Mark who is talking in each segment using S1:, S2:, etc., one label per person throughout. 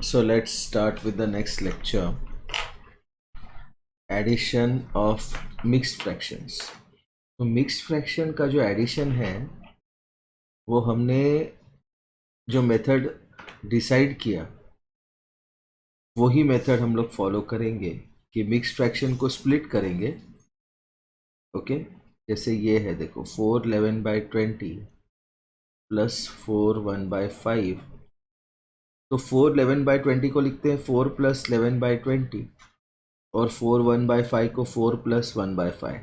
S1: So let's start with the next lecture, addition of mixed fractions. तो mixed fraction का जो addition है वो हमने जो मेथड डिसाइड किया वही मेथड हम लोग फॉलो करेंगे कि मिक्स्ड फ्रैक्शन को स्प्लिट करेंगे. ओके जैसे ये है, देखो 4 11/20 प्लस 4 1/5. तो 4 11/20 को लिखते हैं 4 + 11/20 और 4 1/5 को 4 + 1/5.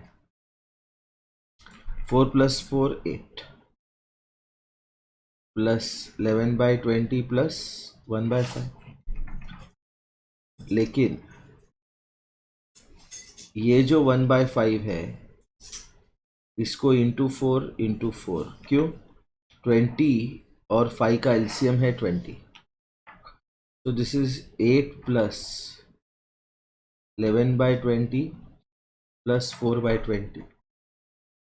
S1: 4 + 4 8 प्लस 11/20 प्लस 1/5. लेकिन ये जो 1/5 है इसको इंटू 4 क्यों? 20 और 5 का एलसीएम है 20. तो this is 8 + 11/20 plus 4/20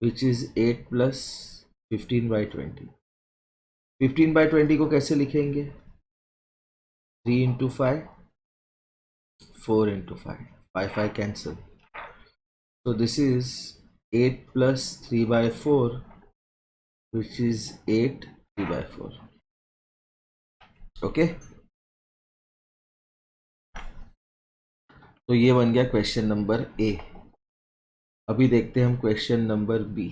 S1: which is 8 + 15/20. 15/20 को कैसे लिखेंगे? 3 × 5 4 × 5 5 cancel. So this is 8 + 3/4 which is 8 3/4. Okay तो ये बन गया क्वेश्चन नंबर ए. अभी देखते हैं हम क्वेश्चन नंबर बी.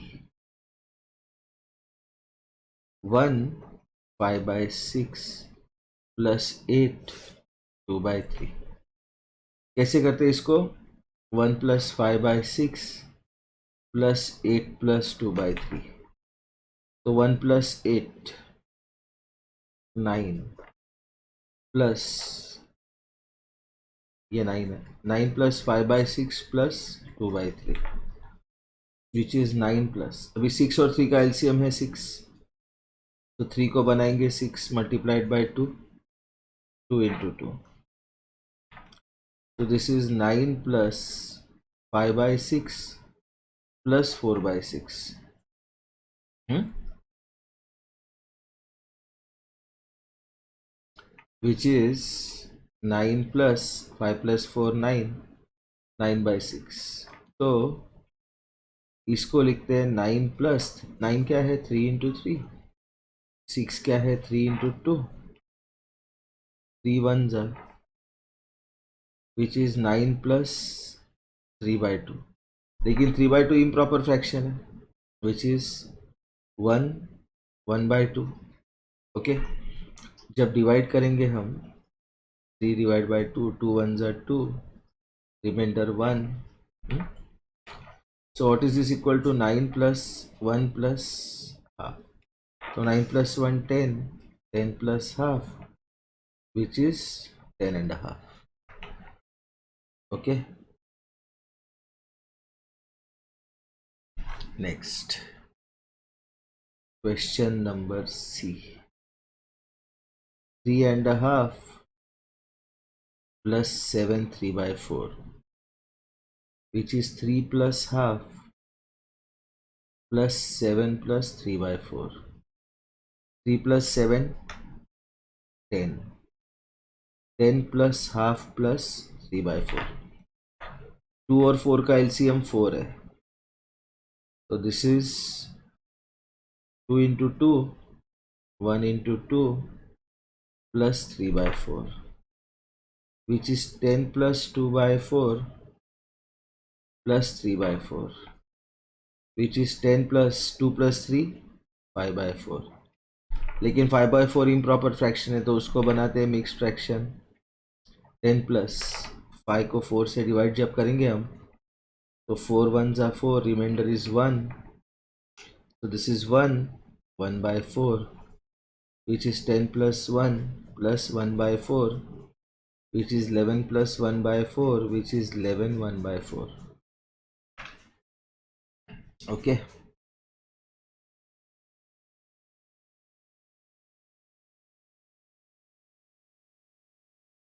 S1: 1 5/6 प्लस 8 2/3. कैसे करते हैं इसको? 1 + 5/6 प्लस 8 + 2/3. तो 1 + 8 9 प्लस ये 9 है. 9 + 5/6 प्लस 2/3 विच इज 9 प्लस. अभी 6 और 3 का एलसीएम है 6. तो 3 को बनाएंगे 6 × 2 2 × 2. तो this is 9 + 5/6 plus 4/6. which is 9 + 5 + 4 9 9/6. तो इसको लिखते हैं 9 + 9 क्या है? 3 × 3. 6 क्या है? 3 × 2. 3 1s are which is 9 + 3/2. लेकिन 3/2 इम्प्रॉपर फ्रैक्शन है which is 1 1/2. ओके जब डिवाइड करेंगे हम 3/2 2 1s are 2 remainder 1. So what is this equal to? 9 + 1 + half. So 9 + 1 10 10 + half which is 10.5. Okay next question number C. 3.5 plus 7 3/4 which is 3 + half plus 7 plus 3/4. 3 + 7 10 10 plus half plus 3/4. 2 और 4 का LCM 4 है. तो this is 2 × 2 1 × 2 plus 3/4 which is 10 plus 2/4 plus 3/4 which is 10 plus 2 plus 3 5/4. लेकिन 5/4 improper fraction है तो उसको बनाते हैं मिक्स फ्रैक्शन. 10 प्लस 5 को 4 से डिवाइड जब करेंगे हम तो 4 1s are 4 रिमाइंडर इज 1. तो this is 1 1/4 which is 10 plus 1 plus 1/4 which is 11 plus 1/4 which is 11 1/4. Okay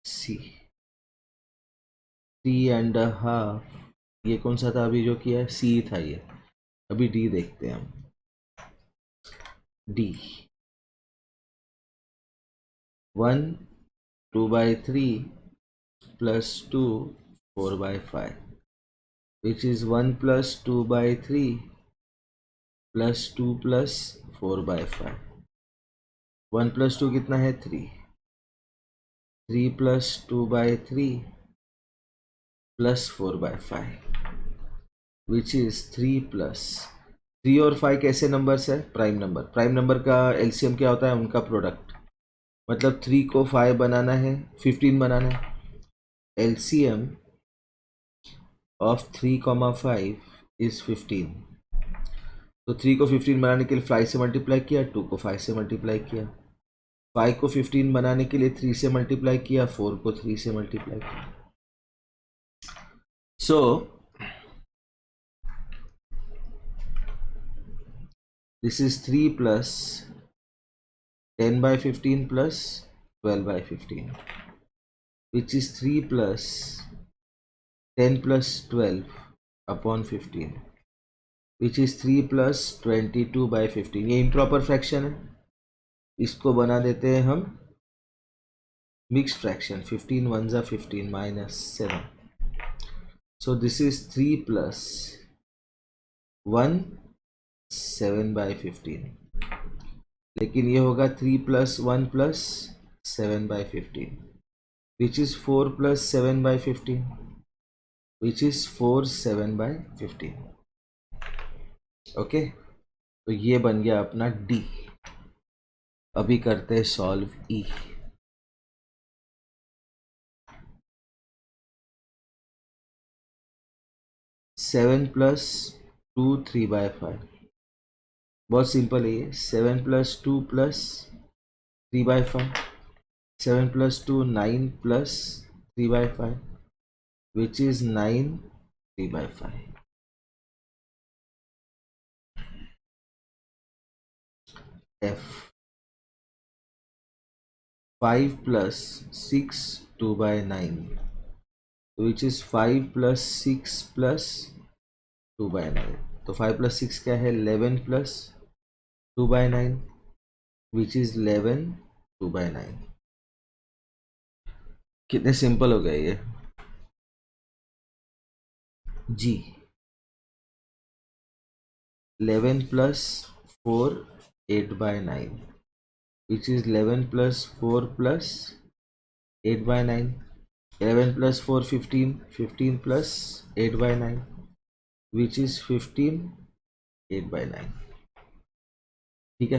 S1: C 3.5. ये कौन सा था अभी जो किया है? C था ये. अभी D देखते हैं हम. D 1 2 by 3 plus 2 4 by 5, which is 1 plus 2 by 3 plus 2 plus 4 by 5. 1 plus 2 कितना है 3. 3 plus 2 by 3 plus 4 by 5, which is 3 plus 3 और 5 कैसे नंबर्स है? Prime number. प्राइम नंबर का एलसीएम क्या होता है? उनका प्रोडक्ट. मतलब 3 को 5 बनाना है, 15 बनाना है. LCM of 3,5 is 15. तो 3 को 15 बनाने के लिए 5 से मल्टीप्लाई किया, 2 को 5 से मल्टीप्लाई किया, 5 को 15 बनाने के लिए 3 से मल्टीप्लाई किया, 4 को 3 से मल्टीप्लाई किया. सो this is 3 plus 10 by 15 plus 12 by 15, which is 3 plus 10 plus 12 upon 15, which is 3 plus 22 by 15. ये इम्प्रॉपर फ्रैक्शन है, इसको बना देते हैं हम मिक्स फ्रैक्शन. 15 1 जा 15 minus 7. So this is 3 plus 1 7 by 15. लेकिन ये होगा 3 plus 1 plus 7 by 15, which is 4 plus 7 by 15, which is 4 7 by 15. Okay, तो ये बन गया अपना डी. अभी करते हैं solve E. Seven plus 2 3 by 5. बहुत सिंपल है ये. 7 plus 2 plus 3 by 5. 7 plus 2 9 plus 3 by 5, which is 9 3 by 5. F 5 plus 6 2 by 9, which is 5 plus 6 plus 2 by 9. तो 5 plus 6 क्या है? 11 plus 2 by 9, which is 11 2 by 9. कितने सिंपल हो गए ये. जी 11 plus 4 8 by 9, which is 11 plus 4 plus 8 by 9. 11 plus 4 15, 15 plus 8 by 9, which is 15 8 by 9. ठीक है,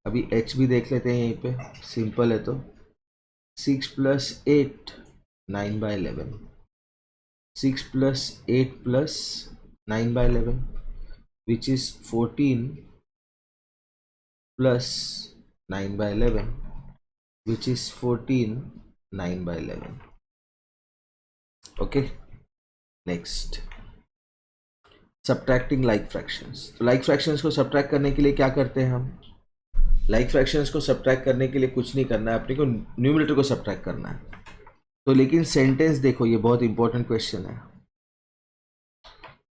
S1: अभी h भी देख लेते हैं. यहीं पे सिंपल है. तो 6 plus 8 9 by 11. 6 plus 8 plus 9 by 11, which is 14 plus 9 by 11, which is 14 9 by 11. Okay, next subtracting like fractions. तो like fractions को subtract करने के लिए क्या करते हैं हम? like fractions को subtract करने के लिए कुछ नहीं करना है, अपने को न्यूमरेटर को subtract करना है. तो लेकिन सेंटेंस देखो, ये बहुत इंपॉर्टेंट क्वेश्चन है.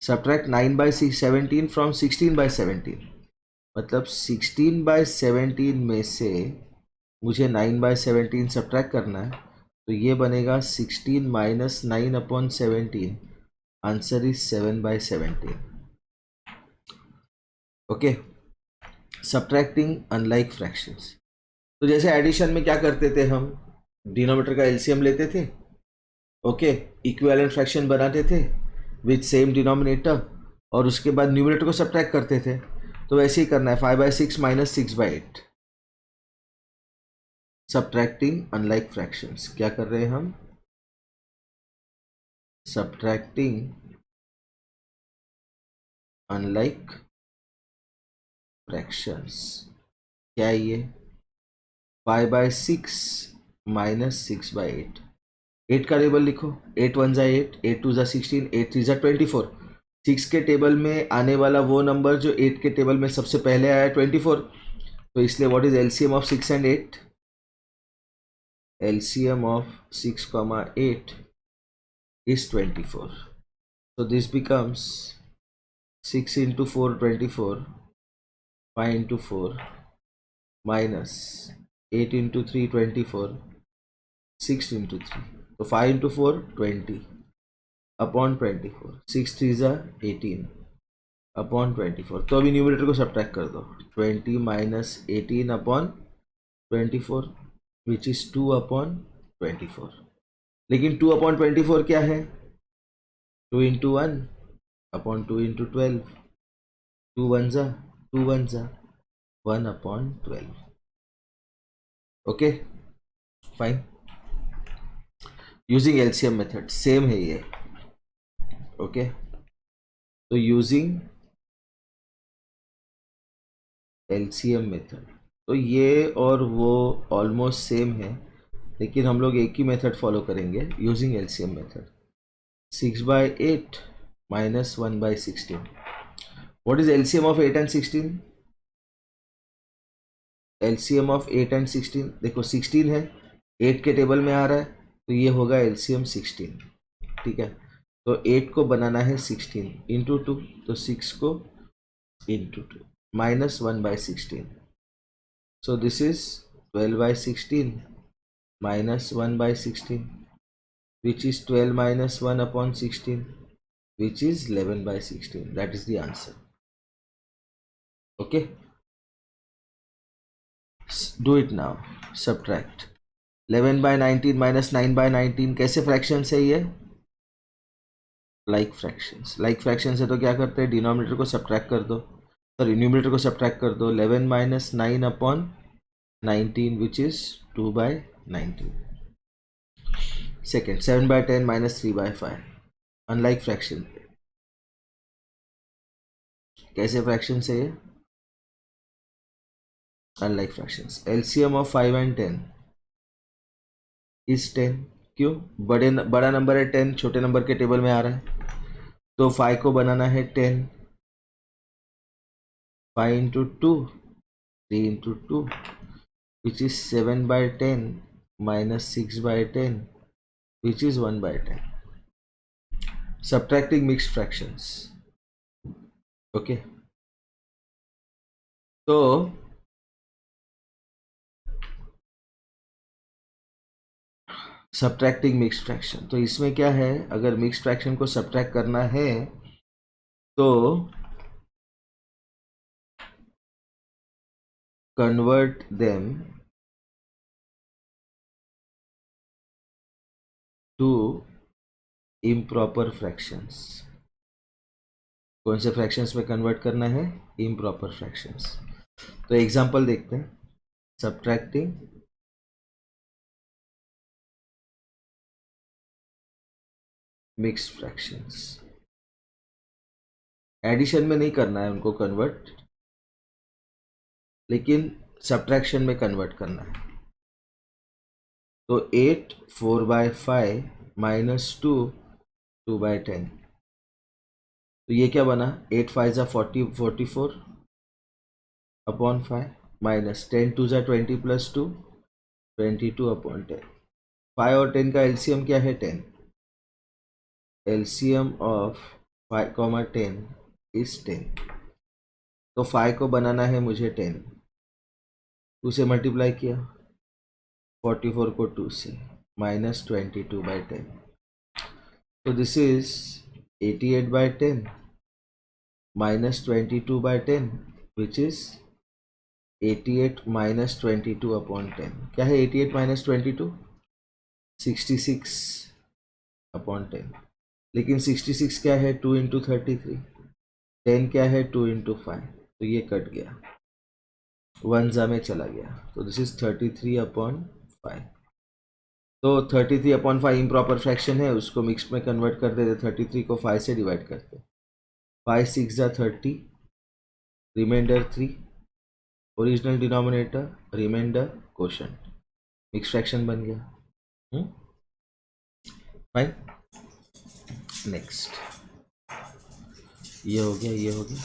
S1: subtract 9 by 17 from 16 by 17. मतलब 16 by 17 में से मुझे 9 by 17 subtract करना है. तो ये बनेगा 16 minus 9 upon 17. Answer is 7 by 17. Okay, subtracting unlike fractions. तो जैसे एडिशन में क्या करते थे हम? डिनोमिनेटर का एलसीएम लेते थे. ओके, इक्विवेलेंट फ्रैक्शन बनाते थे विथ सेम डिनोमिनेटर, और उसके बाद न्यूमरेटर को सब्ट्रैक्ट करते थे. तो वैसे ही करना है. 5 by 6 minus 6 by 8. Subtracting unlike fractions. क्या कर रहे हैं हम? Subtracting unlike fractions. क्या है ये? 5 by 6 minus 6 by 8. 8 का टेबल लिखो. 8 1 जा 8, 8 2 जा 16, 8 3 जा 24. 6 के टेबल में आने वाला वो नंबर जो 8 के टेबल में सबसे पहले आया 24. तो इसलिए what is LCM of 6 and 8? LCM of 6, 8 is 24. So this becomes 6 into 4 24, 5 into 4 minus 8 into 3 24, 6 into 3, तो 5 इंटू 4 20 अपॉन 24, 6 3 ज़ा 18 अपॉन 24। तो अभी न्यूमरेटर को सब्ट्रैक्ट कर दो, 20 minus 18 upon 24 which is 2 upon 24। लेकिन 2 अपॉन 24 क्या है? 2 इंटू 1 अपॉन 2 इंटू 12, 2 1 ज़ा 2 1 ज़ा 1 upon 12। Okay fine. Using LCM method same है ये। ओके तो यूजिंग एलसीएम मेथड, तो ये और वो ऑलमोस्ट सेम है, लेकिन हम लोग एक ही मेथड फॉलो करेंगे using LCM method. 6/8 minus 1/16। What is LCM of 8 and 16? LCM of 8 and 16, देखो 16 है, 8 के टेबल में आ रहा है, तो ये होगा LCM 16। ठीक है, तो 8 को बनाना है 16 इंटू 2, तो 6 को into 2 minus 1/16। So this is 12/16 minus 1/16 which is 12 minus 1 upon 16 which is 11/16. That is the answer. Okay, do it now. Subtract 11/19 minus 9/19। कैसे फ्रैक्शंस है ये? Like fractions. लाइक फ्रैक्शंस है तो क्या करते हैं, डिनोमिनेटर को सब्ट्रैक्ट कर दो, सॉरी न्यूमरेटर को सब्ट्रैक्ट कर दो। 11 minus 9 upon 19 which is 2/19। Second 7/10 minus 3/5। Unlike fraction. कैसे फ्रैक्शन है ये? Unlike fractions. LCM of 5 and 10 is 10। क्यों? बड़ा नंबर है 10, छोटे नंबर के टेबल में आ रहा है, तो 5 को बनाना है 10, 5 into 2, 3 into 2 which is 7/10 minus 6/10 which is 1/10। Subtracting mixed fractions. Okay तो सब्ट्रैक्टिंग मिक्स्ड फ्रैक्शन, तो इसमें क्या है, अगर मिक्स्ड फ्रैक्शन को सब्ट्रैक्ट करना है तो convert them to improper fractions. कौन से फ्रैक्शंस में कन्वर्ट करना है? Improper fractions. तो एग्जांपल देखते हैं। सब्ट्रैक्टिंग मिक्स्ड फ्रैक्शंस, एडिशन में नहीं करना है उनको कन्वर्ट, लेकिन सब्ट्रैक्शन में कन्वर्ट करना है। तो 8 4/5 माइनस 2 2/10, तो ये क्या बना? 8 5 ज़ा 40 44 अपॉन 5 माइनस 10 2 ज़ा 20 प्लस 2 22 अपॉन 10। 5 और 10 का एलसीएम क्या है? 10। LCM of 5, 10 is 10। तो 5 को बनाना है मुझे 10, 2 से मल्टीप्लाई किया, 44 को 2 से माइनस 22/10, तो this is 88/10 minus 22/10 which is 88 minus 22 upon 10। क्या है 88 माइनस 22? 66 अपॉन 10। लेकिन 66 क्या है? 2 इंटू 33। 10 क्या है? 2 इंटू 5, तो ये कट गया, 1 ज़ा में चला गया, तो दिस इज 33/5। तो 33/5 इम्प्रॉपर फ्रैक्शन है, उसको मिक्स में कन्वर्ट कर देते। 33 को 5 से डिवाइड करते, 5 6 ज़ा 30, remainder 3, original denominator, remainder quotient, mix fraction बन गया। Fine, next. ये हो गया, ये हो गया।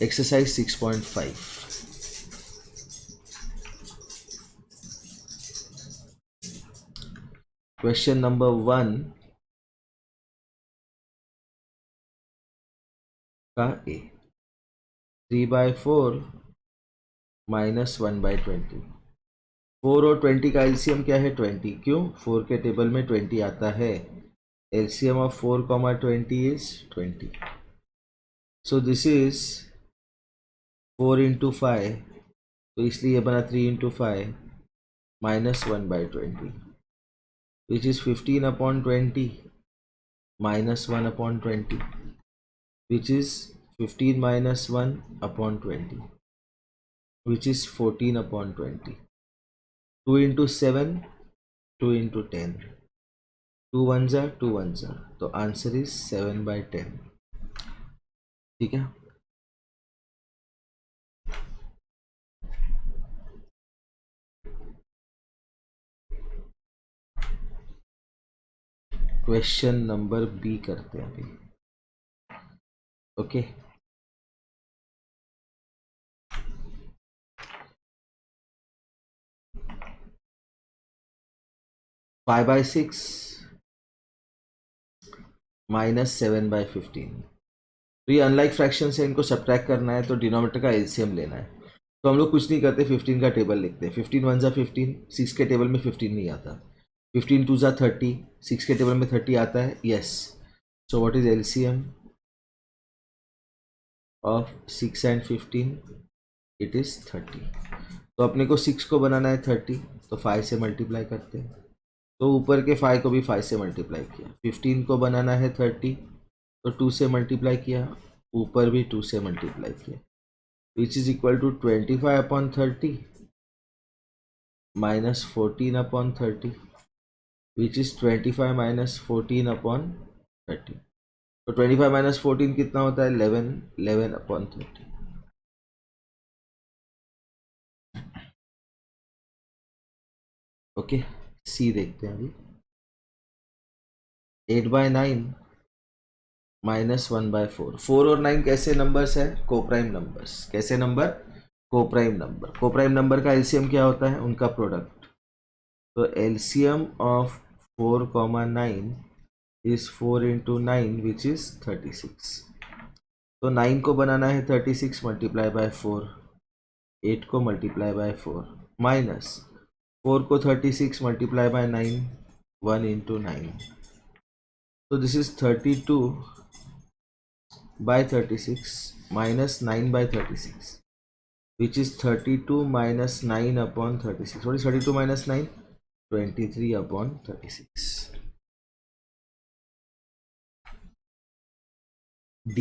S1: एक्सरसाइज 6.5। क्वेश्चन नंबर 1 का ए, 3/4 माइनस 1/20। 4 और 20 का एलसीएम क्या है 20, क्यों 4 के टेबल में 20 आता है। LCM of 4, 20 is 20। So this is 4 into 5, तो इसलिए बना 3 into 5 -1/20 which is 15/20 -1/20 which is 15 minus 1/20 which is 14/20। 2 into 7, 2 into 10, 2 ones are 2 ones are, तो आंसर इज 7/10। ठीक है, क्वेश्चन नंबर बी करते हैं अभी। ओके, 5/6 -7/15। तो ये अनलाइक फ्रैक्शन है, इनको सब्ट्रैक्ट करना है तो डिनोमिनेटर का एलसीएम लेना है। तो हम लोग कुछ नहीं करते, 15 का टेबल लिखते हैं। 15 1 15, 6 के टेबल में 15 नहीं आता। 15 2 30, 6 के टेबल में 30 आता है, yes. So what is LCM of 6 and 15? It is 30। तो अपने को 6 को बनाना है 30, तो 5 से मल्टीप्लाई करते हैं। तो ऊपर के 5 को भी 5 से मल्टीप्लाई किया। 15 को बनाना है 30, तो 2 से मल्टीप्लाई किया, ऊपर भी 2 से मल्टीप्लाई किया, which is equal to 25/30 -14/30 which is 25 -14/30। तो 25 - 14 कितना होता है 11, 11/30। ओके, सी देखते हैं अभी। 8/9 -1/4। 4 और 9 कैसे नंबर्स है, कोप्राइम नंबर्स। कैसे number, coprime number. Coprime number का एलसीएम क्या होता है, उनका प्रोडक्ट। तो LCM of 4, 9 is 4 into 9 which is 36। तो 9 को बनाना है 36 मल्टीप्लाई बाय 4, 8 को मल्टीप्लाई बाय 4, माइनस 4 को 36 मल्टीप्लाई बाय 9, 1 इंटू 9। तो this is 32/36 minus 9/36 which is 32 minus 9/36. What is 32 minus 9? 23/36. D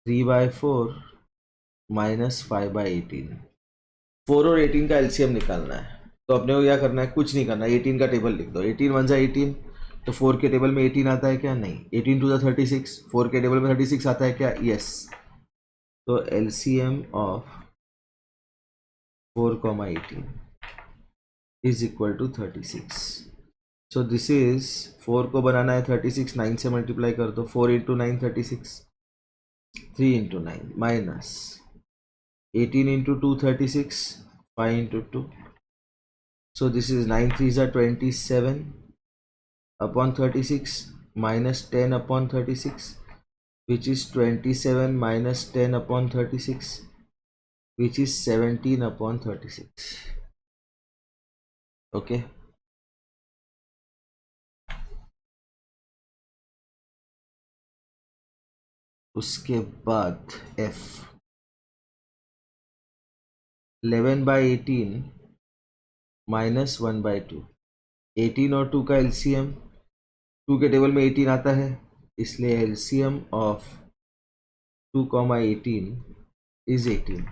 S1: 3/4 minus 5/18। 4 और 18 का एलसीएम निकालना है, तो अपने को क्या करना है, कुछ नहीं करना है। 18 का टेबल लिख दो। 18 1 18, तो 4 के टेबल में 18 आता है क्या, नहीं। 18 2 36, 4 के टेबल में 36 आता है क्या, यस। तो LCM of 4, 18 is equal to 36। So this is 4 को बनाना है 36, 9 से मल्टीप्लाई कर दो। 4 into 9 36, 3 into 9 minus 18 into 2 36, 5 into 2। So this is 9 3 27/36 minus 10/36 which is 27 minus 10/36 which is 17/36। Okay, उसके बाद F 11/18 माइनस 1/2। 18 और 2 का एलसीएम, 2 के टेबल में 18 आता है, इसलिए एलसीएम ऑफ 2, 18 इज 18।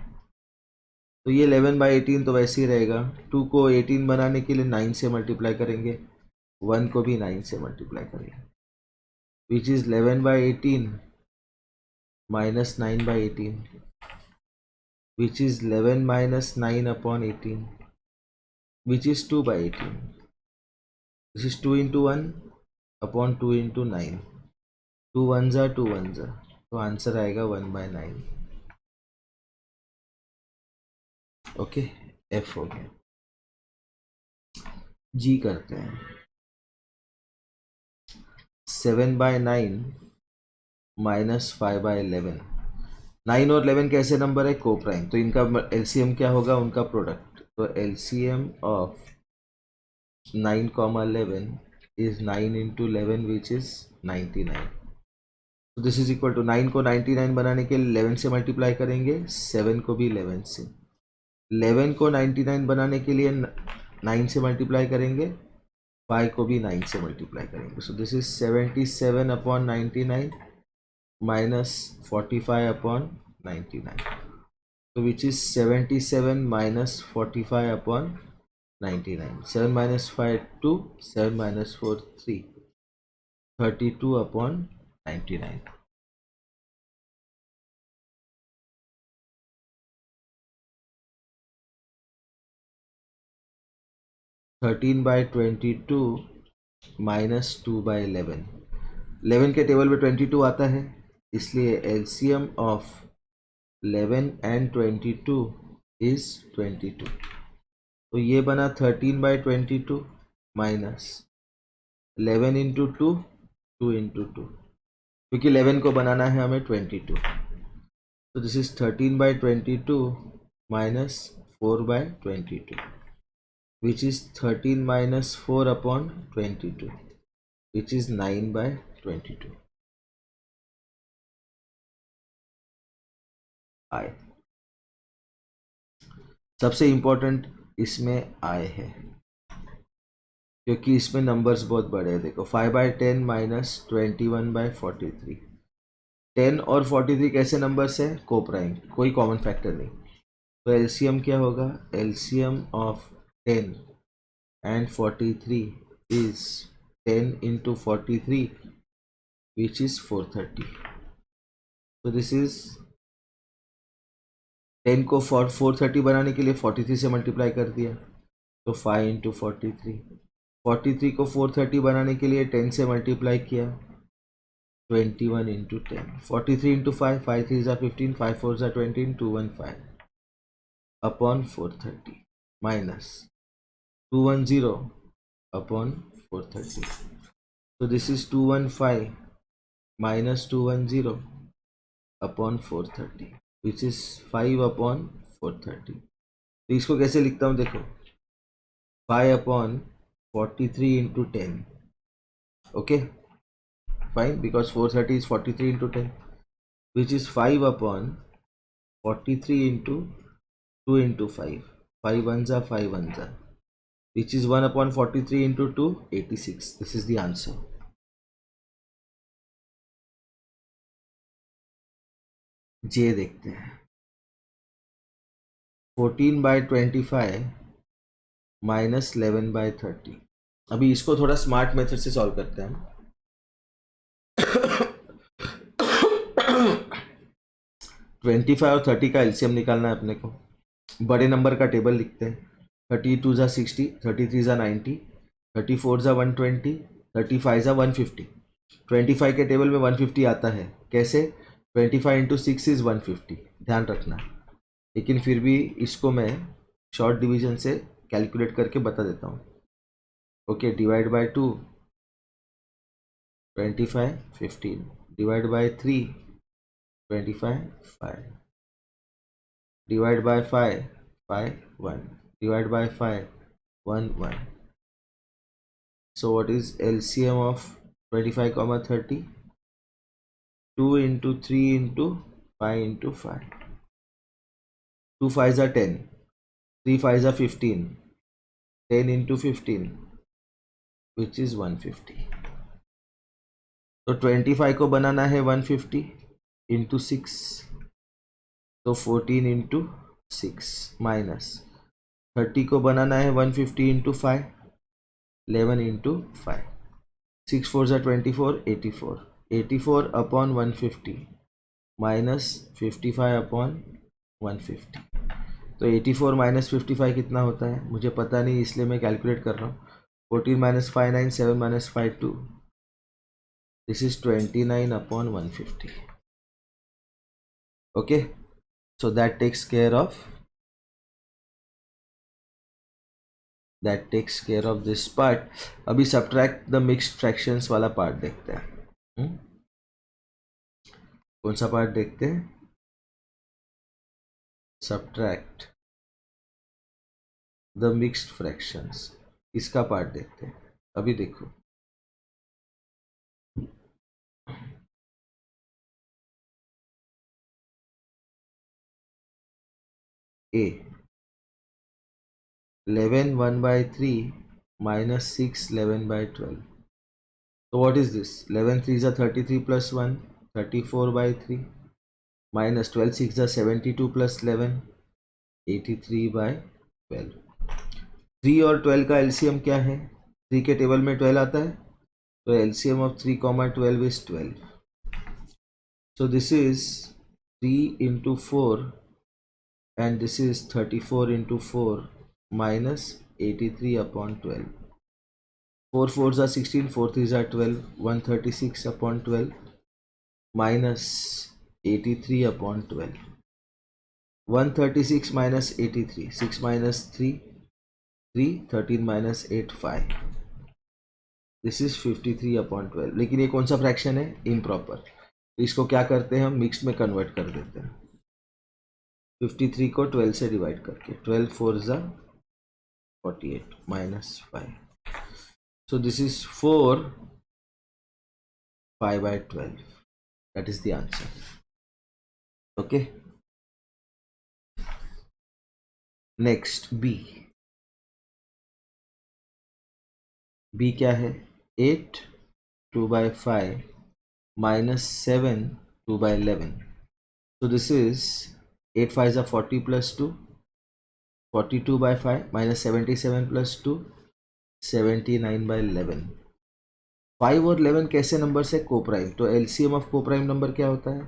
S1: तो ये 11/18 तो वैसे ही रहेगा। 2 को 18 बनाने के लिए 9 से मल्टीप्लाई करेंगे, 1 को भी 9 से मल्टीप्लाई करेंगे, which is 11/18 minus 9/18 which is 11 minus 9/18 which is 2/18। this is 2 into 1 upon 2 into 9, 2 ones are 2 ones are, तो आंसर आएगा 1/9। ओके, एफ हो गया। जी करते हैं। 7/9 minus 5/11। 9 और 11 कैसे नंबर है? को प्राइम, तो इनका एलसीएम क्या होगा? उनका प्रोडक्ट। तो LCM of 9, 11 is 9 into 11 which is 99. तो दिस इज इक्वल टू 9 को 99 बनाने के लिए 11 से मल्टीप्लाई करेंगे, 7 को भी 11 से, 11 को 99 बनाने के लिए 9 से मल्टीप्लाई करेंगे, 5 को भी 9 से मल्टीप्लाई करेंगे। सो this is 77 upon 99 minus 45 upon 99, तो which is 77 minus 45 upon 99। 7 minus 5 2, 7 minus 4 3, 32 upon 99। 13/22 minus 2/11, 11 के टेबल पे 22 आता है, इसलिए एलसीएम ऑफ 11 एंड 22 इज 22। तो ये बना 13/22 माइनस 11 इंटू 2, 2 इंटू 2, क्योंकि 11 को बनाना है हमें 22। तो this is 13/22 minus 4/22, which is 13 minus 4 upon 22, which is 9/22। I सबसे इम्पोर्टेंट इसमें I है, क्योंकि इसमें नंबर्स बहुत बड़े हैं। देखो 5/10 माइनस 21/43, 10 और 43 कैसे नंबर्स है? को प्राइम, कोई कॉमन फैक्टर नहीं। तो एलसीएम क्या होगा? LCM of 10 and 43 is 10 into 43, which is 430। तो दिस इज 10 को 430 बनाने के लिए 43 से मल्टीप्लाई कर दिया, तो 5 इंटू 43। 43 को 430 बनाने के लिए 10 से मल्टीप्लाई किया, 21 इंटू 10। 43 इंटू 5, 5 3 ज़ा 15, 5 4 ज़ा 20, 215 अपॉन 430 माइनस 210 अपॉन 430। तो this is 215 minus 210 upon 430, which is 5 upon 430। तो इसको कैसे लिखता हूँ? देखो 5 upon 43 into 10, okay fine, because 430 is 43 into 10, which is 5 upon 43 into 2 into 5, 5 1 ज़ा 5 1 ज़ा, which is 1 upon 43 into 2, 86। This is the answer. जे देखते हैं, 14/25 माइनस 11/30। अभी इसको थोड़ा स्मार्ट मेथड से सॉल्व करते हैं। 25 और 30 का एलसीएम निकालना है अपने को। बड़े नंबर का टेबल लिखते हैं। 32 ज़ा 60, 33 ज़ा 90, 34 ज़ा 120, 35 ज़ा 150। 25 के टेबल में 150 आता है, कैसे? 25 इंटू 6 इज़ 150, ध्यान रखना। लेकिन फिर भी इसको मैं शॉर्ट डिवीजन से कैलकुलेट करके बता देता हूँ। Okay, divide by 2 25 15, divide by 3 25 5, divide by 5 5 1, divide by 5 1 1। So what is LCM of 25 comma 30? 2 into 3 into 5 into 5, 2 5s are 10, 3 5s are 15, 10 into 15, which is 150। तो 25 को बनाना है 150 into 6, तो 14 into 6 माइनस 30 को बनाना है 150 into 5, 11 into 5, 6 4 ज़ा 24, 84, 84 अपॉन 150 माइनस 55 अपॉन 150। तो 84 minus 55 कितना होता है मुझे पता नहीं, इसलिए मैं कैलकुलेट कर रहा हूँ। 14 minus 5 9, 7 minus 5 2, this is 29 upon 150। Okay, so that takes care of this part. अभी सब्ट्रैक्ट द मिक्स्ड फ्रैक्शंस वाला पार्ट देखते हैं। कौन सा पार्ट देखते हैं? Subtract the mixed fractions. इसका पार्ट देखते हैं। अभी देखो, ए 11 1/3 minus 6 11/12. So what is this? 11 3s are 33 plus 1 34/3 minus 12 6s are 72 plus 11 83/12. 3 और 12 का एलसीएम क्या है? 3 के टेबल में 12 आता है, तो LCM of 3, 12 is 12. So this is 3 into 4 and this is 34 into 4 minus 83 upon 12. 4 4s are 16, 4 3s are 12, 136 upon 12 minus 83 upon 12. 136 minus 83, 6 minus 3, 3, 13 minus 8, 5. This is 53 upon 12. लेकिन ये कौन सा फ्रैक्शन है? इम्प्रॉपर। इसको क्या करते हैं हम? मिक्स्ड में कन्वर्ट कर देते हैं। 53 को 12 से डिवाइड करके 12 4s are 48 minus 5. So this is 4 5/12. That is the answer. Okay. Next B. B क्या है? 8 2/5 minus 7 2/11. So this is 8 5s are 40 plus 2, 42/5 minus 77 plus 2, 79/11. 5 और 11 कैसे नंबर से? कोप्राइम। तो एलसीएम ऑफ कोप्राइम नंबर क्या होता है?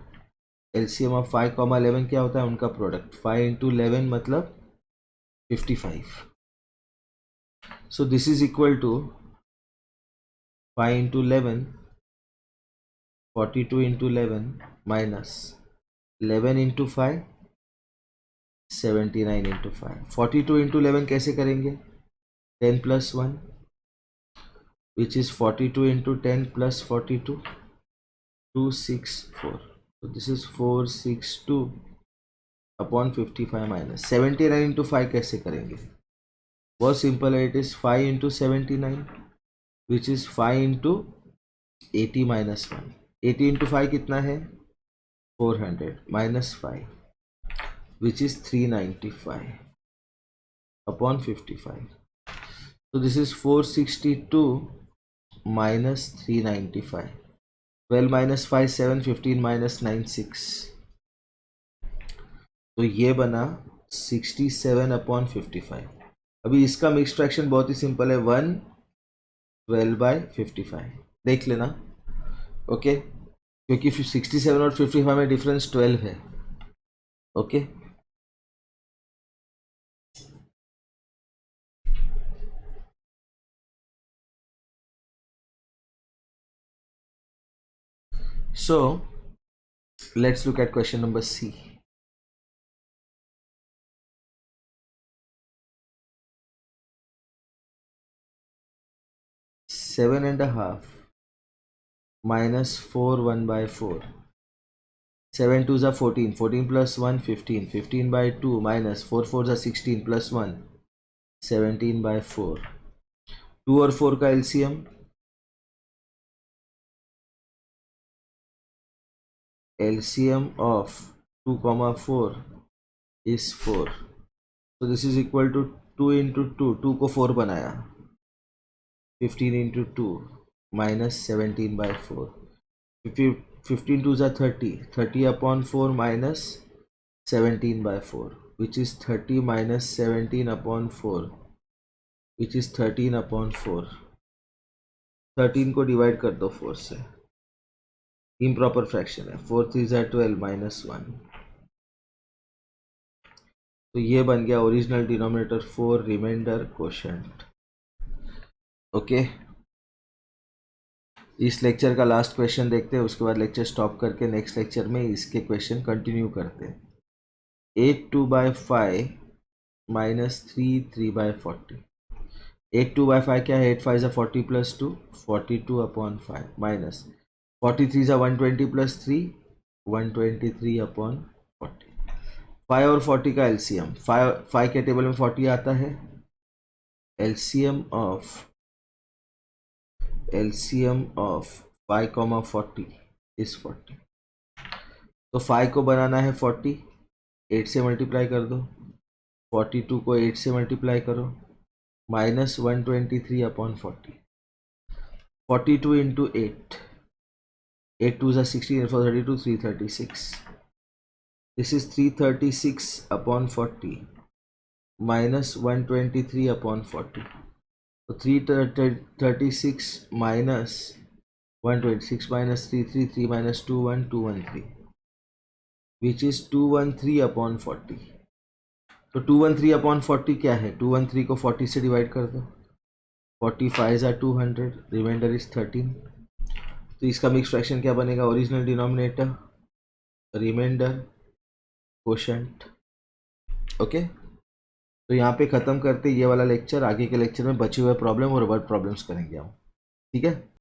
S1: एलसीएम ऑफ 5, 11 क्या होता है? उनका प्रोडक्ट। 5 into 11 मतलब 55. So this is equal to 5 into 11, 42 into 11 minus 11 into 5, 79 into 5. 42 into 11 कैसे करेंगे? 10 plus 1 which is 42 into 10 plus 42, 264. So this is 462 upon 55 minus 79 into 5 कैसे करेंगे? बहुत सिंपल है। It is 5 into 79 which is 5 into 80 minus 1. 80 into 5 कितना है? 400 minus 5 which is 395 upon 55. So this is 462 minus 395. 12 minus 5 7, 15 minus 9 6. तो ये बना 67 अपॉन 55. अभी इसका मिक्स फ्रैक्शन बहुत ही सिंपल है, 1 12/55. देख लेना। ओके, क्योंकि 67 और 55 में डिफरेंस 12 है। Okay, so let's look at question number C. 7.5 minus 4 1/4. 7 2s are 14, 14 plus 1 15, 15/2 minus 4 4s are 16 plus 1 17/4. 2 और 4 का LCM, LCM of 2, 4 is 4. So this is equal to 2 into 2. 2 को 4 बनाया, 15 into 2 minus 17/4. 15 2s are 30. 30 upon 4 minus 17/4, which is 30 minus 17 upon 4, which is 13 upon 4. 13 को divide कर दो 4 से, improper fraction है। 4 3s are 12 minus 1. तो ये बन गया original denominator 4, remainder quotient. Okay, इस लेक्चर का लास्ट क्वेश्चन देखते हैं, उसके बाद लेक्चर स्टॉप करके नेक्स्ट लेक्चर में इसके क्वेश्चन कंटिन्यू करते हैं। 8 2/5 minus 3 3/40. 8 2/5 क्या है? 8 5 40 plus 2, 42 upon 5 minus 43 120 plus 3, 123 upon 40. 5 और 40 का एलसीएम, 5 के टेबल में 40 आता है, एलसीएम ऑफ 5, 40 इज 40। तो 5 को बनाना है 40, 8 से मल्टीप्लाई कर दो, 42 को 8 से मल्टीप्लाई करो, माइनस 123/40, 42 इंटू 8, 8 2 ज़ा 16, 8 4 32, 336, दिस इज 336/40 माइनस 123/40, तो 336 minus 126 minus 333 minus 21213, which is 213/40। तो 213/40 क्या है, 213 को 40 से डिवाइड कर दो, 45 ज़ा 200, रिमाइंडर इज 13। तो इसका मिक्स फ्रैक्शन क्या बनेगा, original denominator, remainder, quotient. Okay, तो यहाँ पे ख़त्म करते ये वाला लेक्चर। आगे के लेक्चर में बचे हुए प्रॉब्लम और वर्ड प्रॉब्लम्स करेंगे हम, ठीक है।